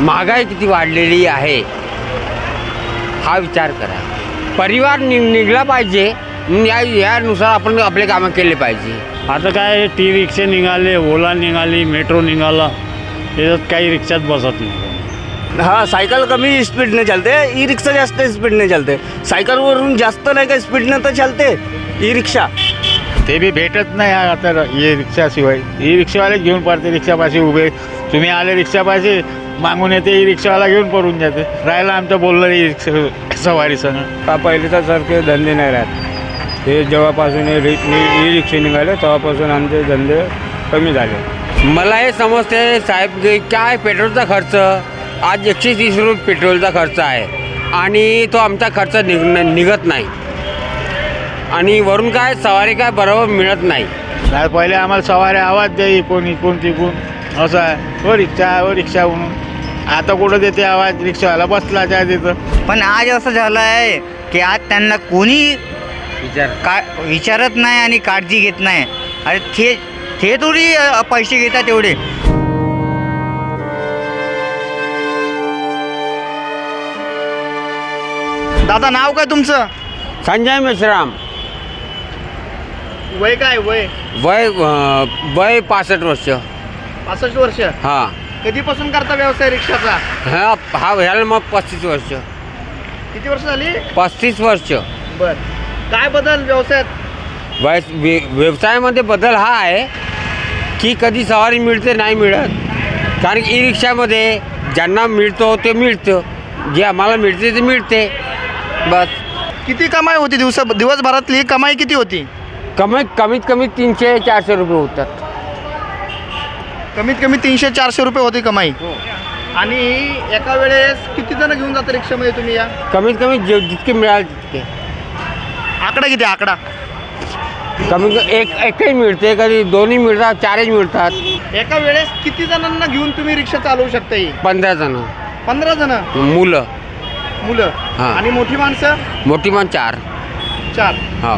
महागाई किती वाढलेली आहे हा विचार करा. परिवार निघला पाहिजे, यानुसार आपण आपले कामं केले पाहिजे. आता काय टी रिक्षा निघाले, ओला निघाली, मेट्रो निघाला, याच्यात काही रिक्षात बसत नाही. हाँ, सायकल कमी स्पीडने चलते, ई रिक्षा जास्त स्पीडने चलते. सायकलवरून जास्त नाही का स्पीडने तर चलते ई रिक्षा. ते बी भेटत नाही आता ई रिक्षाशिवाय. ई रिक्षावाले घेऊन पडते रिक्षापाशी उभे. तुम्ही आले रिक्षापाशी मागून येते, ई रिक्षावाला घेऊन पडून जाते. राहिलं आमचं बोललं ई रिक्षा सवारी संग. का पहिलेचा सारखे धंदे नाही राहत. हे जेव्हापासून ई रिक्षा निघाले तेव्हापासून आमचे धंदे कमी झाले. मला हे समजते साहेब की काय पेट्रोलचा खर्च आज 130 रुपये पेट्रोलचा खर्च आहे आणि तो आमचा खर्च निघत नाही आणि वरून काय सवारी काय बरोबर मिळत नाही. नाही पहिले आम्हाला सवारी आवाज द्याई कोणी कोणती कोण असं आहे, ओ रिक्षा म्हणून. आता कुठं देते आवाज, रिक्षावाला बसला त्या तिथं. पण आज असं झालं आहे की आज त्यांना कोणी विचारत नाही आणि काळजी घेत नाही. अरे ते थोडी पैसे घेतात एवढे. दादा नाव काय तुमचं? संजय मेश्राम. वय काय वय? वय 65 वर्ष. 65 वर्ष. हां कधीपासून करता व्यवसाय रिक्षाचा? ह्याला मग 35 वर्ष. किती वर्ष झाली? 35 वर्ष. बर. काय बदल व्यवसायात? व्यवसायामध्ये बदल हा आहे की कधी सवारी मिळते नाही मिळत. कारण ई रिक्षामध्ये ज्यांना मिळतो ते मिळतं, जे आम्हाला मिळते ते मिळते बस. किती कमाई होती दिवसभरातली कमाई किती होती? कमीत कमी 300-400 रुपये होतात. कमीत कमी 300-400 रुपये होती कमाई. आणि एका वेळेस किती जण घेऊन जाता रिक्षामध्ये तुम्ही? या कमीत कमी जितके मिळाले तितके. आकडा किती? आकडा कमीत कमी एकही मिळते, कधी दोन्ही मिळतात, चारही मिळतात. एका वेळेस किती जणांना घेऊन तुम्ही रिक्षा चालवू शकता? 15 जण. 15 जण मुलं. हां. आणि मोठी माणसं? मोठी माण 4. हा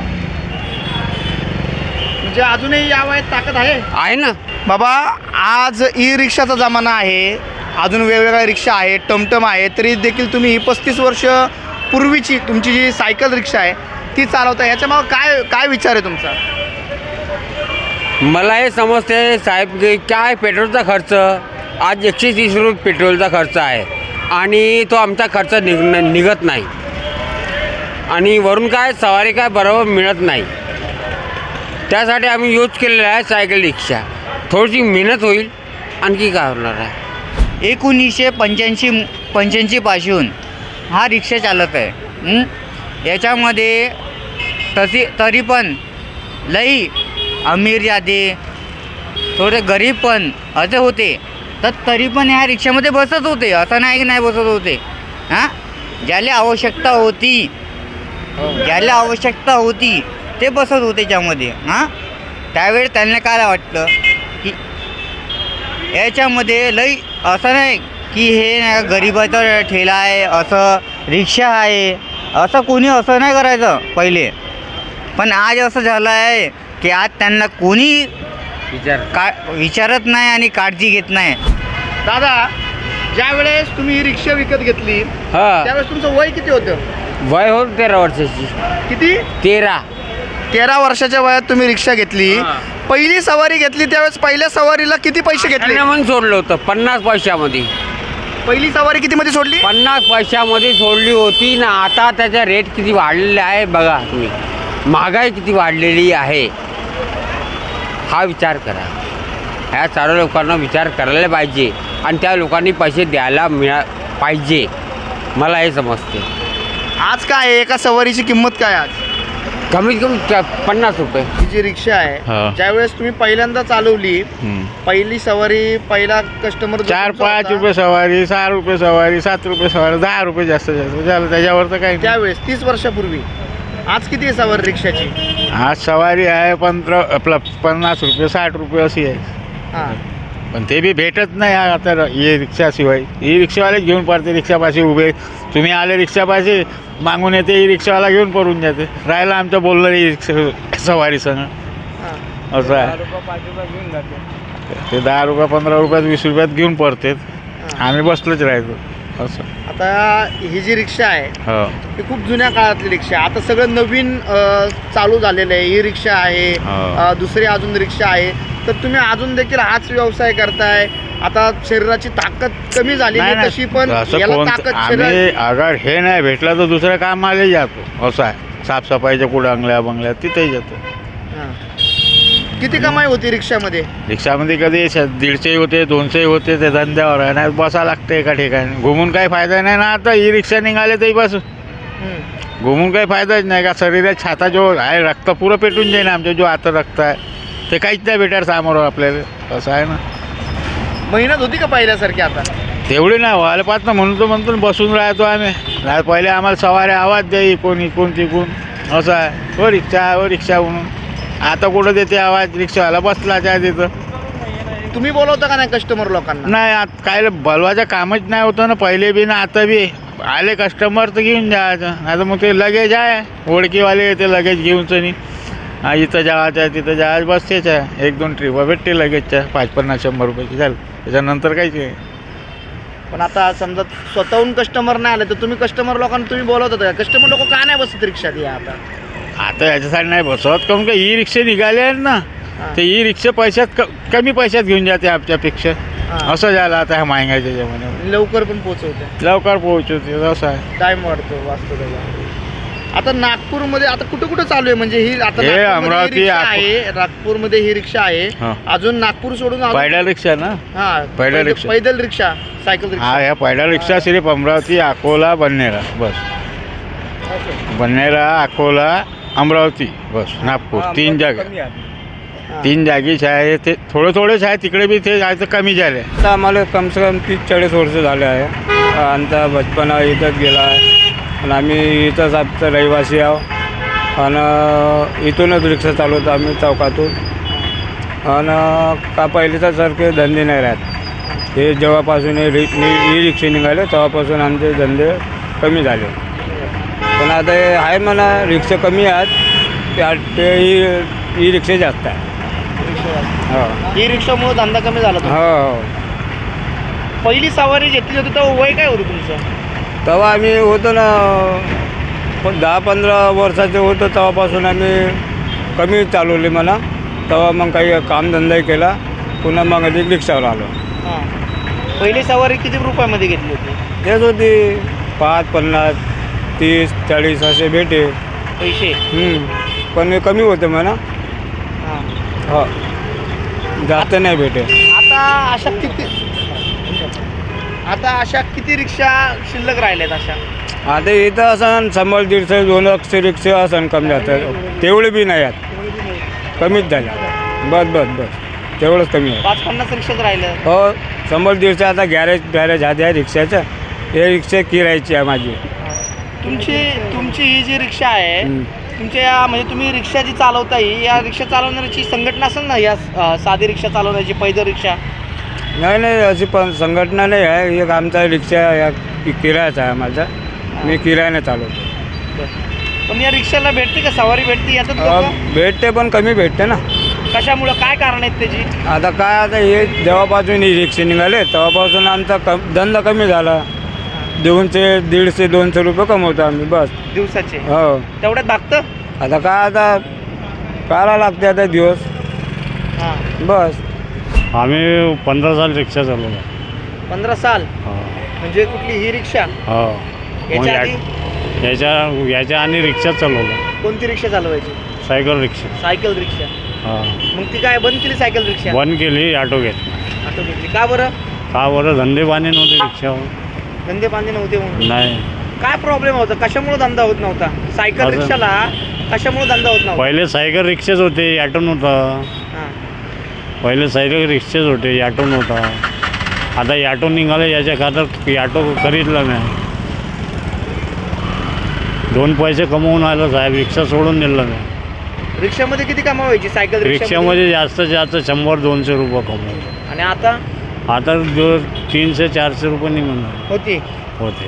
म्हणजे अजूनही या वयात ताकद आहे ना. बाबा, आज ई रिक्षाचा जमाना आहे, अजून वेगवेगळ्या रिक्षा आहेत, टमटम आहे, तरी देखील तुम्ही ही 35 वर्ष पूर्वीची तुमची जी सायकल रिक्षा आहे ती चालवता. ह्याच्यामागं काय विचार आहे तुमचा? मला हे समजते साहेब की काय पेट्रोलचा खर्च आज 130 रुपये पेट्रोलचा खर्च आहे आणि तो आमचा खर्च निघत नाही आणि वरून काय सवारी काय बरोबर मिळत नाही. त्यासाठी आम्ही यूज केलेला आहे सायकल रिक्षा. थोडीशी मेहनत होईल, आणखी काय होणार आहे. 1985 पासून हा रिक्षा चालत आहे. याच्यामध्ये तरी पण लई अमीर जाते, थोडे गरीब पण असे होते, तर तरी पण ह्या रिक्षामध्ये बसत होते. असं नाही की नाही बसत होते. हां, ज्याला आवश्यकता होती ते बसत होते त्यामध्ये. हां, त्यावेळी त्यांना काय वाटलं की याच्यामध्ये लई असं नाही की हे नाही गरिबाचा ठेला आहे, असं रिक्षा आहे, असं कोणी असं नाही करायचं पहिले. पण आज असं झालं आहे की आज त्यांना कोणी विचारत नाही आणि काळजी घेत नाही. दादा, ज्या वेळेस तुम्ही ही रिक्षा विकत घेतली त्यावेळेस तुमचं वय किती होतं? वय होत 13 वर्षाची. किती? 13 वर्षाच्या वयात तुम्ही रिक्षा घेतली. पहिली सवारी घेतली त्यावेळेस पहिल्या सवारीला किती पैसे घेतले? पहिली सवारी कितीमध्ये सोडली? 50 पैशामध्ये सोडली होती ना. आता त्याचा रेट किती वाढलेला आहे बघा तुम्ही. महागाई किती वाढलेली आहे हा विचार करा. ह्या सर्व लोकांना विचार करायला पाहिजे आणि त्या लोकांनी पैसे द्यायला पाहिजे. मला हे समजते. आज काय आहे एका सवारीची किंमत काय? आज कमीत कमी 50 रुपये. ही जी रिक्षा आहे ज्यावेळेस तुम्ही पहिल्यांदा चालवली, पहिली सवारी पहिला कस्टमर 4-5 रुपये सवारी, 6 रुपये सवारी, 7 रुपये सवारी, 10 रुपये जास्त झालं. त्याच्यावर तर काही त्यावेळेस 30 वर्षापूर्वी. आज किती आहे सवारी रिक्षाची? आज सवारी आहे 50 रुपये, 60 रुपये अशी आहे. हां, पण ते बी भेटत नाही आता ई रिक्षाशिवाय. ई रिक्षावाले घेऊन पडते रिक्षापाशी उभे. तुम्ही आले रिक्षापाशी मागून येते, ई रिक्षावाला घेऊन पडून जाते. राहिलं आमचं बोललं ई रिक्षा सवारी संग. असं आहे. ते 10 रुपये 15 रुपयात 20 रुपयात घेऊन पडतात. आम्ही बसलोच राहायचो असं. आता ही जी रिक्षा आहे हो ही खूप जुन्या काळातली रिक्षा आहे. आता सगळं नवीन चालू झालेलं आहे. ही रिक्षा आहे, हो. दुसरी अजून रिक्षा आहे. तर तुम्ही अजून देखील हाच व्यवसाय करताय. आता शरीराची ताकद कमी झालेली नाही, आहे नाही. तशी, पण असं याला कोण ताकद आम्ही अगर हे नाही भेटलं तर दुसरं कामाला जातो असं आहे. साफसफाईच्या कुठं अंगल्या बंगल्या तिथेही जातो. हां. किती कमाई होती रिक्षामध्ये? रिक्षामध्ये कधी 150 होते 200 होते. ते धंद्यावर आहे नाही बसा लागते एका ठिकाणी. घुमून काही फायदा नाही ना. आता ही रिक्षा निघाले तरी बस हं. घुमून काही फायदाच नाही का. शरीरात छाता जो आहे रक्त पुरं पेटून जाईल आमच्या जो आता रक्त आहे ते काहीच नाही भेटणार सामोरं आपल्याला असं आहे ना. मेहनत होती का पहिल्यासारखी आता? तेवढी नाही व्हायला पाहत ना म्हणून तो म्हणतो बसून राहतो आम्ही. नाही पहिले आम्हाला सवारी आवाज द्याई कोण तिकून असं आहे. हो रिक्षा म्हणून. आता कुठं देते आवाज. रिक्षावाला बसला त्या तिथं. तुम्ही बोलवता का नाही कस्टमर लोकांना? नाही आता काय बोलवायचं कामच नाही होतं ना पहिले बी ना आता बी. आले कस्टमर तर घेऊन जायचं. नाही तर मग ते लगेज आहे ओळखीवाले ते लगेज घेऊनच नाही. इथं जायचं आहे तिथं जायचं बस तेच आहे. 1-2 ट्रिपा भेटते लगेचच्या 50-50-100 रुपयाची झालं. त्याच्यानंतर काहीच नाही. पण आता समजा स्वतःहून कस्टमर नाही आले तर तुम्ही कस्टमर लोकांना तुम्ही बोलवतात का? कस्टमर लोक का नाही बसत रिक्षात या आता? आता याच्यासाठी नाही बसवत काऊन का ई रिक्षा निघाले आहेत ना. हां. ते ई रिक्षा पैशात कमी पैशात घेऊन जाते आमच्यापेक्षा. हां. असं झालं आता ह्या महागाईच्या जमान्यात. लवकर पण पोहोचवते, लवकर पोहोचवते असं आहे. टाइम वाढतो वाचतो त्याचा. आता नागपूरमध्ये आता कुठं कुठं चालू आहे म्हणजे ही आता हे नागपूरमध्ये अमरावती, ही रिक्षा आहे. नागपूरमध्ये ही रिक्षा आहे. हां. अजून नागपूर सोडून अजून- पैदल रिक्षा ना. हां, पैदल रिक्षा. पैदल रिक्षा, सायकल रिक्षा. हाँ ह्या पैदल रिक्षा सिर्फ अमरावती अकोला बन्नेरा बस. बन्नेरा अकोला अमरावती बस नागपूर 3 जागा. हां. 3 जागीच आहे. ते थोडेच आहे तिकडे बी ते जायचं कमी झाले. आता आम्हाला कम से कम 30-40 वर्ष झाले आहे. आमचा बचपना इथंच गेला आहे आणि आम्ही इथंच आमचं रहिवासी आहो आणि इथूनच रिक्षा चालवतो आम्ही चौकातून. आणि का पहिलेच्या सारखे धंदे नाही राहत. हे जेव्हापासून हे ई रिक्षा निघाले तेव्हापासून आमचे धंदे कमी झाले. पण आता हे आहे म्हणा रिक्षा कमी आहेत ते ई रिक्षा जास्त आहे. हो ही रिक्षामुळे धंदा कमी झाला तो. हो. पहिली सवारी घेतली होती तेव्हा वय काय होतं तुमचं? तेव्हा आम्ही होतो ना 10-15 वर्षाचे होतो तेव्हापासून आम्ही कमी चालवली म्हणा. तेव्हा मग काही कामधंदाही केला. पुन्हा मग अधिक रिक्षावर आलो. हां. पहिली सवारी किती रुपयामध्ये घेतली होती? तेच होती 5, 50, 30, 40 असे भेटे. पैसे? पण हे कमी होते म्हणा. हां. हो जास्त नाही भेटे. आता अशा किती रिक्षा शिल्लक राहिल्यात अशा? आता इथं असं 100-150 200 रिक्षा असं कमी जातात. तेवढे बी नाही आहेत कमीच झाल्या. बस तेवढंच कमी आहे. 5-50 रिक्षाच राहिल्या. हो 100-150 आता गॅरेज आधी आहे रिक्षाचं. हे रिक्षा किरायची आहे माझी. तुमची ही जी रिक्षा आहे तुमच्या म्हणजे तुम्ही रिक्षा जी चालवता या रिक्षा चालवण्याची संघटना असेल ना? या साधी रिक्षा चालवण्याची पैदल रिक्षा? नाही अशी पण संघटना नाही आहे. एक आमचा रिक्षा या किरायाचा आहे माझा. मी किरायाने चालवतो. पण या रिक्षाला भेटते का सवारी भेटते याच्यात लोकं? भेटते पण कमी भेटते ना. कशामुळं काय कारण आहेत त्याची? आता काय आता हे जेव्हापासून ही रिक्षा निघाले तेव्हापासून आमचा धंदा कमी झाला. 150-200 रुपये कमवतो आम्ही बस दिवसाचे. हो. तेवढ्यात भागतं? आता काय आता करावं लागते आता दिवस हां. बस. आम्ही 15 साल रिक्षा चालवला. 15 साल हो म्हणजे कुठली ही रिक्षा? हो मग याच्या आधी याच्या आणि रिक्षा चालवला. कोणती रिक्षा चालवायची? सायकल रिक्षा. सायकल रिक्षा. हा मग ती काय बंद केली सायकल रिक्षा? बंद केली ऑटो घेतली. ऑटो घेतली का बरं? का बरं धंदे पाणी नव्हते रिक्षावर. धंदे पांदे नव्हते म्हणून? नाही काय प्रॉब्लेम होता? कशामुळे धंदा होत नव्हता? सायकल असं- रिक्षाला कशामुळे धंदा होत नव्हता? पहिले सायकल रिक्षाच होते ऑटो नव्हता. हां. पहिले सायकल रिक्षाच होते ऑटो नव्हता. आता ऑटो निघाले याच्या खातर ऑटो खरीदला नाही. 2 पैसे कमवून आलं साहेब. रिक्षा सोडून दिलं नाही. रिक्षामध्ये किती कमावायची सायकल रिक्षामध्ये जास्तीत जास्त 100-200 रुपये कमवतो. आणि आता आता 300-400 रुपये नाही म्हणणार होती? होते.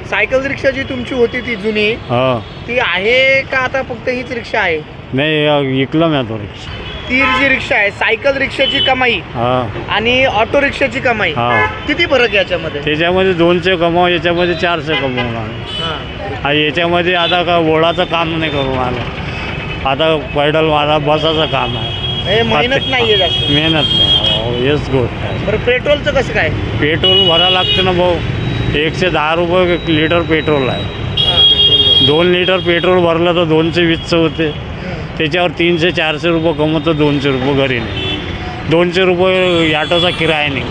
सायकल रिक्षा जी तुमची होती ती जुनी हो ती आहे का आता फक्त हीच रिक्षा आहे? नाही इकलं मी तो रिक्षा. ती जी रिक्षा आहे, सायकल रिक्षाची कमाई हां आणि ऑटो रिक्षाची कमाई, हां किती फरक आहे याच्यामध्ये? त्याच्यामध्ये 200 कमाव, याच्यामध्ये 400 कमवणार. हां. आणि याच्यामध्ये आता का ओळाचं काम नाही करून आलं, आता पैडल मारा बसाचं काम आहे. हे मेहनत नाही आहे जास्त. मेहनत नाही, हेच गोष्ट आहे. बरं पेट्रोलचं कसं काय? पेट्रोल भरावं लागतं ना भाऊ, 110 रुपये लिटर पेट्रोल आहे. 2 लिटर पेट्रोल भरलं तर 220चं होते. त्याच्यावर 300-400 रुपये कमवतो, 200 रुपये घरी नाही. 200 रुपये ऑटोचा किराया नाही.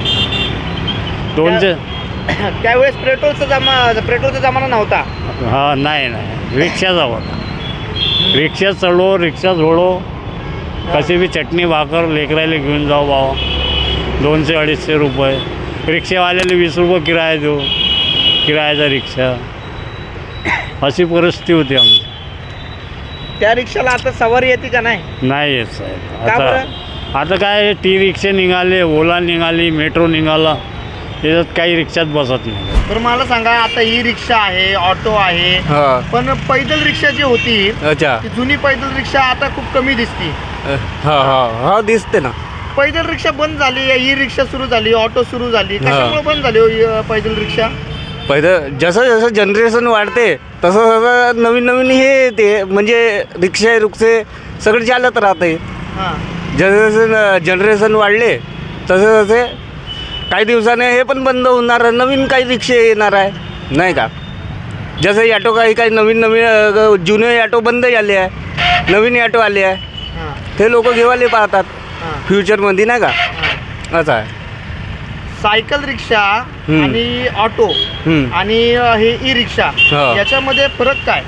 200 त्यावेळेस पेट्रोलचा जमाना नव्हता. हां नाही रिक्षाचा होता. रिक्षा चढो, रिक्षा झोडो, कशी बी चटणी भाकर लेकरायला घेऊन जाऊ भावा. 200-250 रुपये. रिक्षावाल्याला 20 रुपये किराया देऊ, किरायाचा रिक्षा. अशी परिस्थिती होती आमची. त्या रिक्षाला आता सवारी येते का नाही? नाही येत साहेब. का बरं? आता काय टी रिक्षा निघाले, ओला निघाली, मेट्रो निघाला, त्याच्यात काही रिक्षात बसत नाही. बरं मला सांगा, आता ही रिक्षा आहे, ऑटो आहे, हां. पण पैदल रिक्षा जी होती अच्छा. ती जुनी पैदल रिक्षा आता खूप कमी दिसती. हां हां हां दिसते ना. पैदल रिक्षा बंद झाली, ई रिक्षा सुरू झाली, ऑटो सुरू झाली, कशामुळे बंद झाली हो ही पैदल रिक्षा? पहिलं जसं जसं जनरेशन वाढते तसं तसं नवीन नवीन हे येते, म्हणजे रिक्षा रुक्षे सगळे चालत राहते. हां. जसं जसं जनरेशन वाढले तसे तसे काही दिवसाने हे पण बंद होणार, नवीन काही रिक्षा येणार आहे नाही का. जसं ॲटो काही नवीन नवीन जुने ॲटो बंद झाले आहे, नवीन ॲटो आले आहे, हां. ते लोक घेवाले पाहतात हां. फ्युचरमध्ये नाही का. हां. असं आहे. सायकल रिक्षा हम्म. आणि ऑटो हम्म. आणि हे ई रिक्षा हा. याच्यामध्ये फरक काय?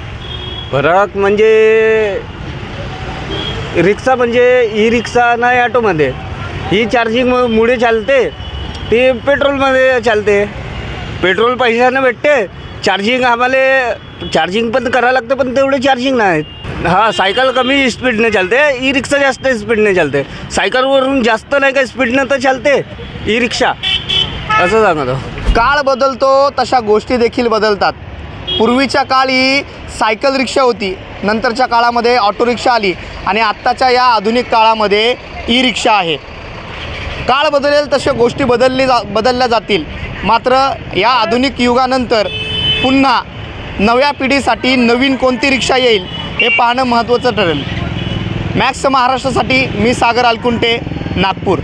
फरक म्हणजे रिक्षा म्हणजे ई रिक्षा नाही ॲटोमध्ये, ही चार्जिंग मुळे चालते, ती पेट्रोलमध्ये चालते. पेट्रोल पैशानं भेटते, चार्जिंग आम्हाला चार्जिंग पण करावं लागतं, पण तेवढे चार्जिंग नाहीत. हा सायकल कमी स्पीडने चालते, ई रिक्षा जास्त स्पीडने चालते. सायकलवरून जास्त नाही का स्पीडनं तर चालते ई रिक्षा, असं सांगतो. काळ बदलतो तशा गोष्टी देखील बदलतात. पूर्वीच्या काळी सायकल रिक्षा होती, नंतरच्या काळामध्ये ऑटो रिक्षा आली आणि आत्ताच्या या आधुनिक काळामध्ये ई रिक्षा आहे. काळ बदलेल तशा गोष्टी बदलल्या जातील. मात्र या आधुनिक युगानंतर पुन्हा नव्या पिढीसाठी नवीन कोणती रिक्षा येईल हे पाहणं महत्त्वाचं ठरेल. मॅक्स महाराष्ट्रासाठी मी सागर अलकुंटे, नागपूर.